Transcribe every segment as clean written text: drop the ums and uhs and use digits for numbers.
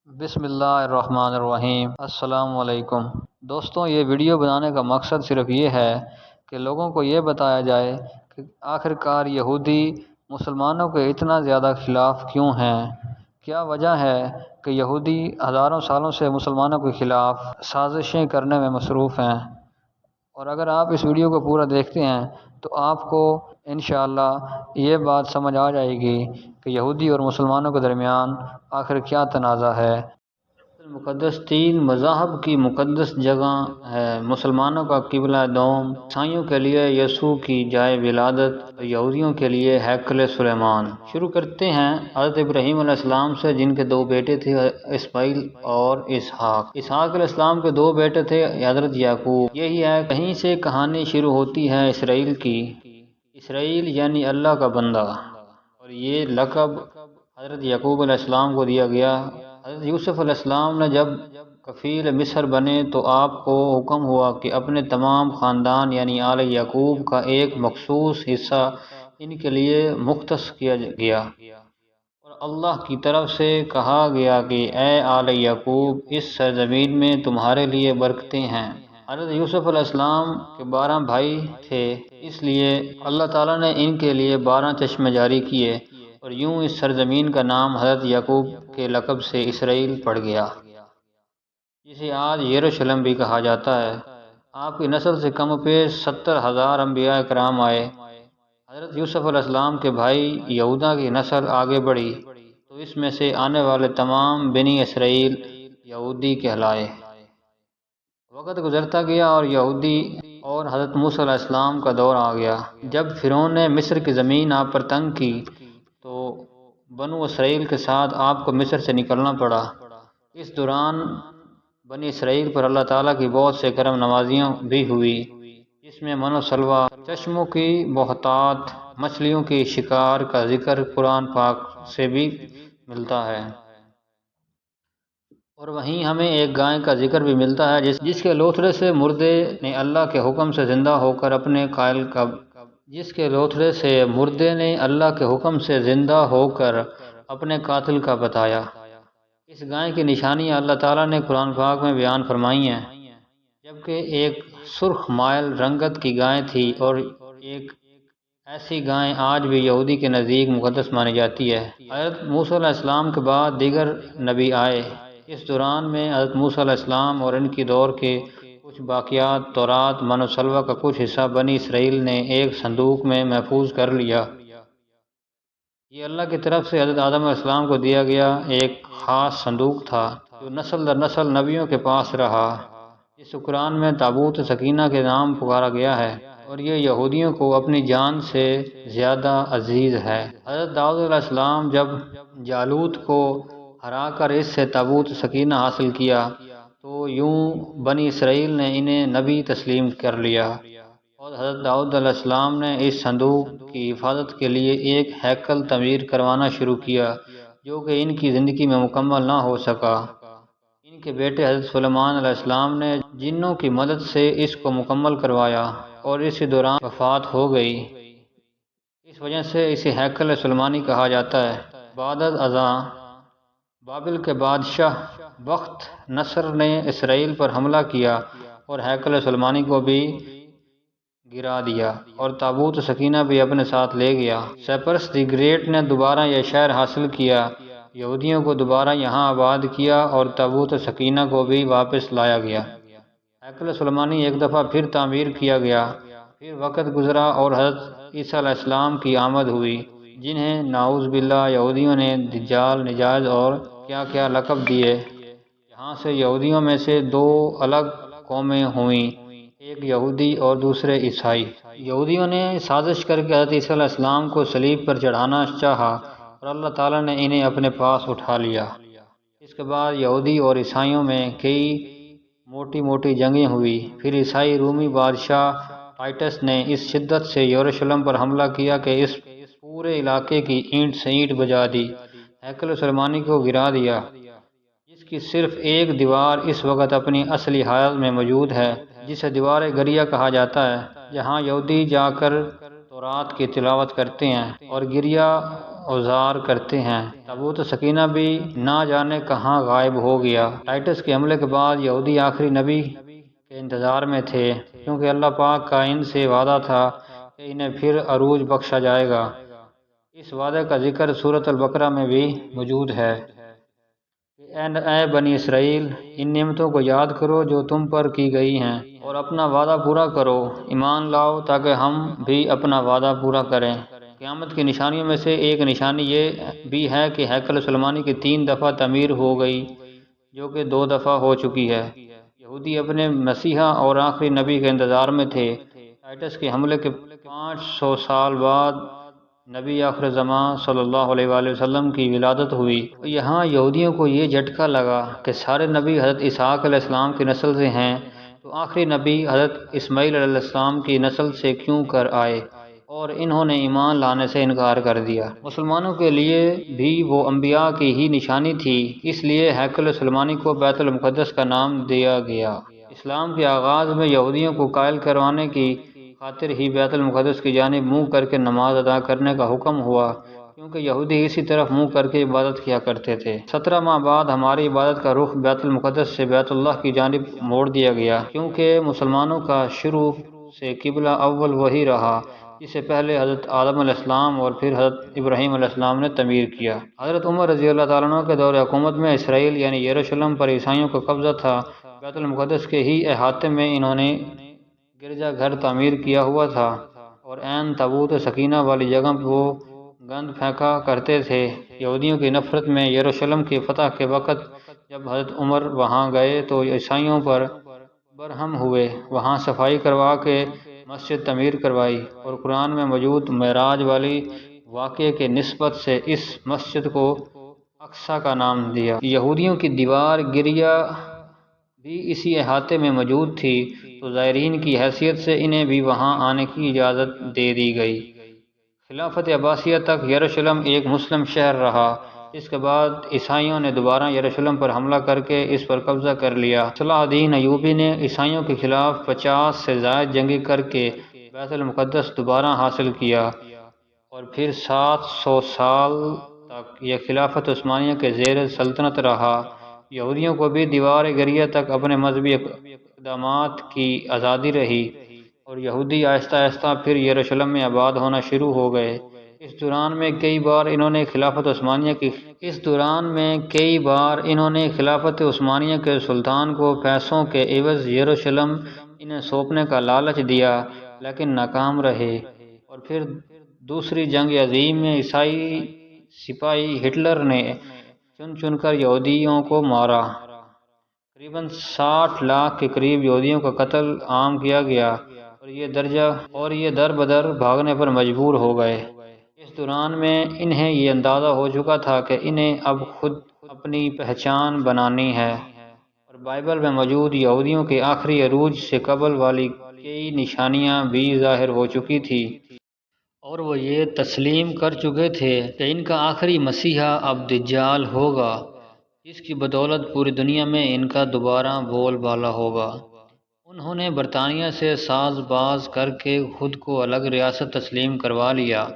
بسم اللہ الرحمن الرحیم۔ السلام علیکم دوستوں، یہ ویڈیو بنانے کا مقصد صرف یہ ہے کہ لوگوں کو یہ بتایا جائے کہ آخر کار یہودی مسلمانوں کے اتنا زیادہ خلاف کیوں ہیں۔ کیا وجہ ہے کہ یہودی ہزاروں سالوں سے مسلمانوں کے خلاف سازشیں کرنے میں مصروف ہیں۔ اور اگر آپ اس ویڈیو کو پورا دیکھتے ہیں تو آپ کو انشاءاللہ یہ بات سمجھ آ جائے گی کہ یہودی اور مسلمانوں کے درمیان آخر کیا تنازع ہے۔ المقدس تین مذاہب کی مقدس جگہ ہے۔ مسلمانوں کا قبلہ دوم، عیسائیوں کے لیے یسوع کی جائے ولادت اور یہودیوں کے لیے ہیکل سلیمان۔ شروع کرتے ہیں حضرت ابراہیم علیہ السلام سے، جن کے دو بیٹے تھے، اسماعیل اور اسحاق۔ اسحاق علیہ السلام کے دو بیٹے تھے، حضرت یعقوب۔ یہی ہے، کہیں سے کہانی شروع ہوتی ہے اسرائیل کی۔ اسرائیل یعنی اللہ کا بندہ، اور یہ لقب حضرت یعقوب علیہ السلام کو دیا گیا۔ حضرت یوسف علیہ السلام نے جب کفیل مصر بنے تو آپ کو حکم ہوا کہ اپنے تمام خاندان یعنی آل یعقوب کا ایک مخصوص حصہ ان کے لیے مختص کیا گیا، اور اللہ کی طرف سے کہا گیا کہ اے آل یعقوب، اس سرزمین میں تمہارے لیے برکتیں ہیں۔ حضرت یوسف علیہ السلام کے 12 بھائی تھے، اس لیے اللہ تعالیٰ نے ان کے لیے 12 چشمے جاری کیے، اور یوں اس سرزمین کا نام حضرت یعقوب کے لقب سے اسرائیل پڑ گیا، جسے آج یروشلم بھی کہا جاتا ہے۔ آپ کی نسل سے کم بیش 70,000 انبیاء کرام آئے۔ حضرت یوسف علیہ السلام کے بھائی یہودا کی نسل آگے بڑھی تو اس میں سے آنے والے تمام بنی اسرائیل یہودی کہلائے۔ وقت گزرتا گیا اور یہودی اور حضرت موسیٰ علیہ السلام کا دور آ گیا۔ جب فرعون نے مصر کی زمین آپ پر تنگ کی تو بنو اسرائیل کے ساتھ آپ کو مصر سے نکلنا پڑا۔ اس دوران بنی اسرائیل پر اللہ تعالیٰ کی بہت سے کرم نوازیاں بھی ہوئی، جس میں من و سلوہ، چشموں کی بہتات، مچھلیوں کی شکار کا ذکر قرآن پاک سے بھی ملتا ہے۔ اور وہیں ہمیں ایک گائے کا ذکر بھی ملتا ہے جس کے لوتھڑے سے مردے نے اللہ کے حکم سے زندہ ہو کر اپنے قاتل کا بتایا۔ اس گائے کی نشانیاں اللہ تعالیٰ نے قرآن پاک میں بیان فرمائی ہیں، جبکہ ایک سرخ مائل رنگت کی گائے تھی، اور ایک ایسی گائے آج بھی یہودی کے نزدیک مقدس مانی جاتی ہے۔ حضرت موسیٰ علیہ السلام کے بعد دیگر نبی آئے۔ اس دوران میں حضرت موسیٰ علیہ السلام اور ان کی دور کے کچھ باقیات، تورات، من و سلوہ کا کچھ حصہ بنی اسرائیل نے ایک صندوق میں محفوظ کر لیا۔ یہ اللہ کی طرف سے حضرت آدم علیہ السلام کو دیا گیا ایک خاص صندوق تھا، جو نسل در نسل نبیوں کے پاس رہا، جس کو قرآن میں تابوت سکینہ کے نام پکارا گیا ہے، اور یہ یہودیوں کو اپنی جان سے زیادہ عزیز ہے۔ حضرت داؤد علیہ السلام جب جالوت کو ہرا کر اس سے تابوت سکینہ حاصل کیا تو یوں بنی اسرائیل نے انہیں نبی تسلیم کر لیا، اور حضرت داؤد علیہ السلام نے اس صندوق کی حفاظت کے لیے ایک ہیکل تعمیر کروانا شروع کیا، جو کہ ان کی زندگی میں مکمل نہ ہو سکا۔ ان کے بیٹے حضرت سلیمان علیہ السلام نے جنوں کی مدد سے اس کو مکمل کروایا، اور اسی دوران وفات ہو گئی۔ اس وجہ سے اسے ہیکل سلیمانی کہا جاتا ہے۔ بعد ازاں بابل کے بادشاہ بخت نصر نے اسرائیل پر حملہ کیا اور ہیکل سلیمانی کو بھی گرا دیا، اور تابوت سکینہ بھی اپنے ساتھ لے گیا۔ سائپرس دی گریٹ نے دوبارہ یہ شہر حاصل کیا، یہودیوں کو دوبارہ یہاں آباد کیا، اور تابوت سکینہ کو بھی واپس لایا گیا۔ ہیکل سلیمانی ایک دفعہ پھر تعمیر کیا گیا۔ پھر وقت گزرا اور حضرت عیسیٰ علیہ السلام کی آمد ہوئی، جنہیں نعوذ باللہ یہودیوں نے دجال، نجائز اور کیا کیا لقب دیے۔ یہاں سے یہودیوں میں سے 2 الگ قومیں ہوئیں، ایک یہودی اور دوسرے عیسائی۔ یہودیوں نے سازش کر کے حضرت عیسیٰ علیہ السلام کو صلیب پر چڑھانا چاہا، اور اللہ تعالیٰ نے انہیں اپنے پاس اٹھا لیا۔ اس کے بعد یہودی اور عیسائیوں میں کئی موٹی موٹی جنگیں ہوئی۔ پھر عیسائی رومی بادشاہ ٹائٹس نے اس شدت سے یروشلم پر حملہ کیا کہ اس پورے علاقے کی اینٹ سے اینٹ بجا دی، ہیکل سلیمانی کو گرا دیا، جس کی صرف ایک دیوار اس وقت اپنی اصلی حالت میں موجود ہے، جسے دیوار گریہ کہا جاتا ہے، جہاں یہودی جا کر تورات کی تلاوت کرتے ہیں۔ اور گریہ اوزار کرتے ہیں۔ تابوت سکینہ بھی نہ جانے کہاں غائب ہو گیا۔ ٹائٹس کے حملے کے بعد یہودی آخری نبی کے انتظار میں تھے، کیونکہ اللہ پاک کا ان سے وعدہ تھا کہ انہیں پھر عروج بخشا جائے گا۔ اس وعدے کا ذکر سورۃ البقرہ میں بھی موجود ہے کہ اے بنی اسرائیل، ان نعمتوں کو یاد کرو جو تم پر کی گئی ہیں، اور اپنا وعدہ پورا کرو، ایمان لاؤ تاکہ ہم بھی اپنا وعدہ پورا کریں۔ قیامت کی نشانیوں میں سے ایک نشانی یہ بھی ہے کہ ہیکل سلیمانی کی 3 دفعہ تعمیر ہو گئی، جو کہ 2 دفعہ ہو چکی ہے۔ یہودی اپنے مسیحا اور آخری نبی کے انتظار میں تھے۔ ٹائٹس کے حملے کے 500 سال بعد نبی آخر زمان صلی اللہ علیہ وآلہ وسلم کی ولادت ہوئی۔ یہاں یہودیوں کو یہ جھٹکا لگا کہ سارے نبی حضرت اسحاق علیہ السلام کی نسل سے ہیں، تو آخری نبی حضرت اسماعیل علیہ السلام کی نسل سے کیوں کر آئے، اور انہوں نے ایمان لانے سے انکار کر دیا۔ مسلمانوں کے لیے بھی وہ انبیاء کی ہی نشانی تھی، اس لیے ہیکل سلیمانی کو بیت المقدس کا نام دیا گیا۔ اسلام کے آغاز میں یہودیوں کو قائل کروانے کی خاطر ہی بیت المقدس کی جانب منہ کر کے نماز ادا کرنے کا حکم ہوا، کیونکہ یہودی اسی طرف منہ کر کے عبادت کیا کرتے تھے۔ 17 ماہ بعد ہماری عبادت کا رخ بیت المقدس سے بیت اللہ کی جانب موڑ دیا گیا، کیونکہ مسلمانوں کا شروع سے قبلہ اول وہی رہا جسے پہلے حضرت آدم علیہ السلام اور پھر حضرت ابراہیم علیہ السلام نے تعمیر کیا۔ حضرت عمر رضی اللہ تعالیٰ عنہ کے دور حکومت میں اسرائیل یعنی یروشلم پر عیسائیوں کا قبضہ تھا۔ بیت المقدس کے ہی احاطے میں انہوں نے گرجا گھر تعمیر کیا ہوا تھا، اور عین تابوت سکینہ والی جگہ وہ گند پھینکا کرتے تھے۔ یہودیوں کی نفرت میں یروشلم کی فتح کے وقت جب حضرت عمر وہاں گئے تو عیسائیوں پر برہم ہوئے، وہاں صفائی کروا کے مسجد تعمیر کروائی، اور قرآن میں موجود معراج والی واقعے کے نسبت سے اس مسجد کو اقصی کا نام دیا۔ یہودیوں کی دیوار گریا بھی اسی احاطے میں موجود تھی، تو زائرین کی حیثیت سے انہیں بھی وہاں آنے کی اجازت دے دی گئی۔ خلافت عباسیہ تک یروشلم ایک مسلم شہر رہا۔ اس کے بعد عیسائیوں نے دوبارہ یروشلم پر حملہ کر کے اس پر قبضہ کر لیا۔ صلاح الدین ایوبی نے عیسائیوں کے خلاف 50 سے زائد جنگیں کر کے بیت المقدس دوبارہ حاصل کیا، اور پھر 700 سال تک یہ خلافت عثمانیہ کے زیر سلطنت رہا۔ یہودیوں کو بھی دیوار گریہ تک اپنے مذہبی اقدامات کی آزادی رہی، اور یہودی آہستہ آہستہ پھر یروشلم میں آباد ہونا شروع ہو گئے۔ اس دوران میں کئی بار انہوں نے خلافت عثمانیہ کے سلطان کو پیسوں کے عوض یروشلم انہیں سونپنے کا لالچ دیا، لیکن ناکام رہے۔ اور پھر دوسری جنگ عظیم میں عیسائی سپاہی ہٹلر نے چن چن کر یہودیوں کو مارا۔ تقریباً 60 لاکھ کے قریب یہودیوں کا قتل عام کیا گیا، اور یہ در بدر بھاگنے پر مجبور ہو گئے۔ اس دوران میں انہیں یہ اندازہ ہو چکا تھا کہ انہیں اب خود اپنی پہچان بنانی ہے، اور بائبل میں موجود یہودیوں کے آخری عروج سے قبل والی کئی نشانیاں بھی ظاہر ہو چکی تھی، اور وہ یہ تسلیم کر چکے تھے کہ ان کا آخری مسیحا اب دجال ہوگا، جس کی بدولت پوری دنیا میں ان کا دوبارہ بول بالا ہوگا۔ انہوں نے برطانیہ سے ساز باز کر کے خود کو الگ ریاست تسلیم کروا لیا۔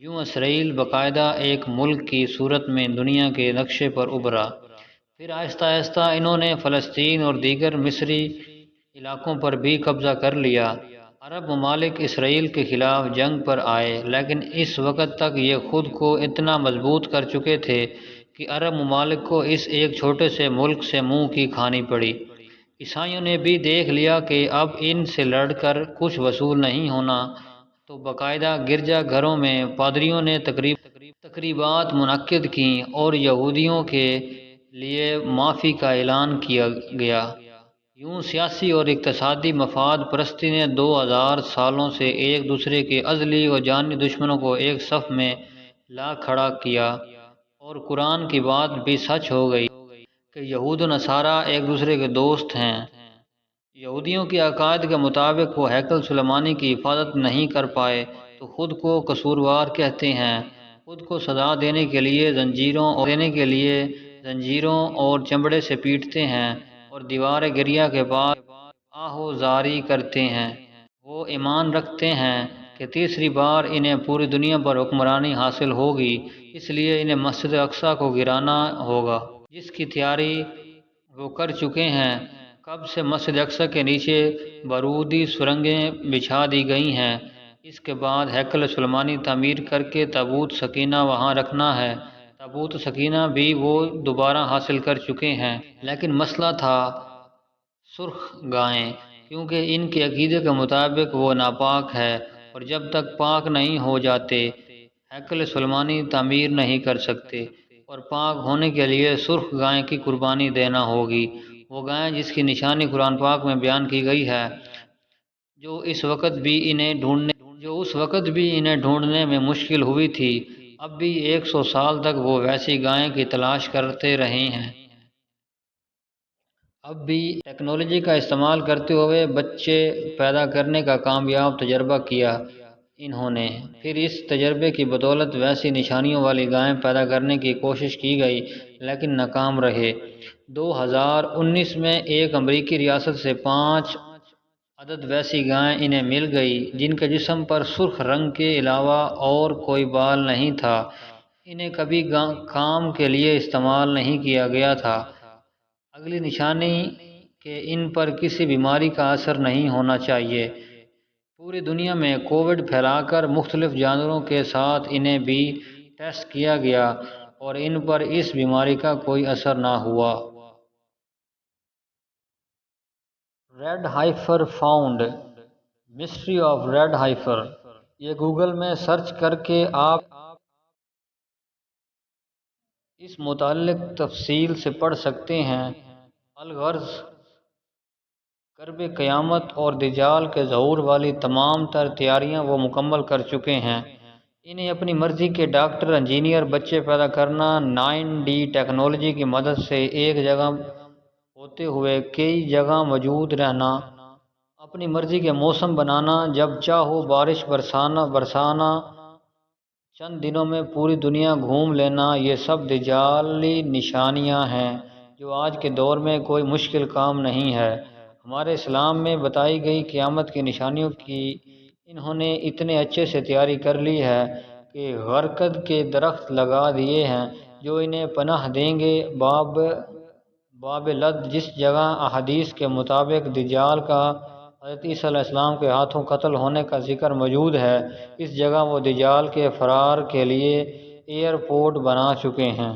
یوں اسرائیل باقاعدہ ایک ملک کی صورت میں دنیا کے نقشے پر ابھرا۔ پھر آہستہ آہستہ انہوں نے فلسطین اور دیگر مصری علاقوں پر بھی قبضہ کر لیا۔ عرب ممالک اسرائیل کے خلاف جنگ پر آئے، لیکن اس وقت تک یہ خود کو اتنا مضبوط کر چکے تھے کہ عرب ممالک کو اس ایک چھوٹے سے ملک سے منہ کی کھانی پڑی۔ عیسائیوں نے بھی دیکھ لیا کہ اب ان سے لڑ کر کچھ وصول نہیں ہونا، تو باقاعدہ گرجا گھروں میں پادریوں نے تقریبات منعقد کیں، اور یہودیوں کے لیے معافی کا اعلان کیا گیا۔ یوں سیاسی اور اقتصادی مفاد پرستی نے 2000 سالوں سے ایک دوسرے کے ازلی و جانی دشمنوں کو ایک صف میں لا کھڑا کیا، اور قرآن کی بات بھی سچ ہو گئی کہ یہود و نصارہ ایک دوسرے کے دوست ہیں۔ یہودیوں کے عقائد کے مطابق وہ ہیکل سلیمانی کی حفاظت نہیں کر پائے تو خود کو قصوروار کہتے ہیں، خود کو سزا دینے کے لیے زنجیروں اور چمڑے سے پیٹتے ہیں، اور دیوار گریہ کے پاس آہو زاری کرتے ہیں۔ وہ ایمان رکھتے ہیں کہ تیسری بار انہیں پوری دنیا پر حکمرانی حاصل ہوگی، اس لیے انہیں مسجد اقصی کو گرانا ہوگا، جس کی تیاری وہ کر چکے ہیں۔ کب سے مسجد اقصی کے نیچے بارودی سرنگیں بچھا دی گئی ہیں۔ اس کے بعد ہیکل سلیمانی تعمیر کر کے تابوت سکینہ وہاں رکھنا ہے۔ تابوت سکینہ بھی وہ دوبارہ حاصل کر چکے ہیں، لیکن مسئلہ تھا سرخ گائیں، کیونکہ ان کے عقیدے کے مطابق وہ ناپاک ہے، اور جب تک پاک نہیں ہو جاتے ہیکل سلیمانی تعمیر نہیں کر سکتے، اور پاک ہونے کے لیے سرخ گائے کی قربانی دینا ہوگی، وہ گائے جس کی نشانی قرآن پاک میں بیان کی گئی ہے، جو اس وقت بھی انہیں ڈھونڈنے میں مشکل ہوئی تھی۔ اب بھی 100 سال تک وہ ویسی گائے کی تلاش کرتے رہے ہیں۔ اب بھی ٹیکنالوجی کا استعمال کرتے ہوئے بچے پیدا کرنے کا کامیاب تجربہ کیا انہوں نے، پھر اس تجربے کی بدولت ویسی نشانیوں والی گائیں پیدا کرنے کی کوشش کی گئی، لیکن ناکام رہے۔ 2019 میں ایک امریکی ریاست سے 5 عدد ویسی گائیں انہیں مل گئی جن کے جسم پر سرخ رنگ کے علاوہ اور کوئی بال نہیں تھا۔ انہیں کبھی کام کے لیے استعمال نہیں کیا گیا تھا۔ اگلی نشانی کہ ان پر کسی بیماری کا اثر نہیں ہونا چاہیے۔ پوری دنیا میں کووڈ پھیلا کر مختلف جانوروں کے ساتھ انہیں بھی ٹیسٹ کیا گیا اور ان پر اس بیماری کا کوئی اثر نہ ہوا۔ Red heifer found, mystery of red heifer, یہ گوگل میں سرچ کر کے آپ اس متعلق تفصیل سے پڑھ سکتے ہیں۔ الغرض قرب قیامت اور دجال کے ظہور والی تمام تر تیاریاں وہ مکمل کر چکے ہیں۔ انہیں اپنی مرضی کے ڈاکٹر، انجینئر، بچے پیدا کرنا، 9D ٹیکنالوجی کی مدد سے ایک جگہ ہوتے ہوئے کئی جگہ موجود رہنا، اپنی مرضی کے موسم بنانا، جب چاہو بارش برسانا، چند دنوں میں پوری دنیا گھوم لینا، یہ سب دجالی نشانیاں ہیں جو آج کے دور میں کوئی مشکل کام نہیں ہے۔ ہمارے اسلام میں بتائی گئی قیامت کی نشانیوں کی انہوں نے اتنے اچھے سے تیاری کر لی ہے کہ غرقد کے درخت لگا دیے ہیں جو انہیں پناہ دیں گے۔ باب لد، جس جگہ احادیث کے مطابق دجال کا حضرت عیسیٰ علیہ السلام کے ہاتھوں قتل ہونے کا ذکر موجود ہے، اس جگہ وہ دجال کے فرار کے لیے ایئرپورٹ بنا چکے ہیں۔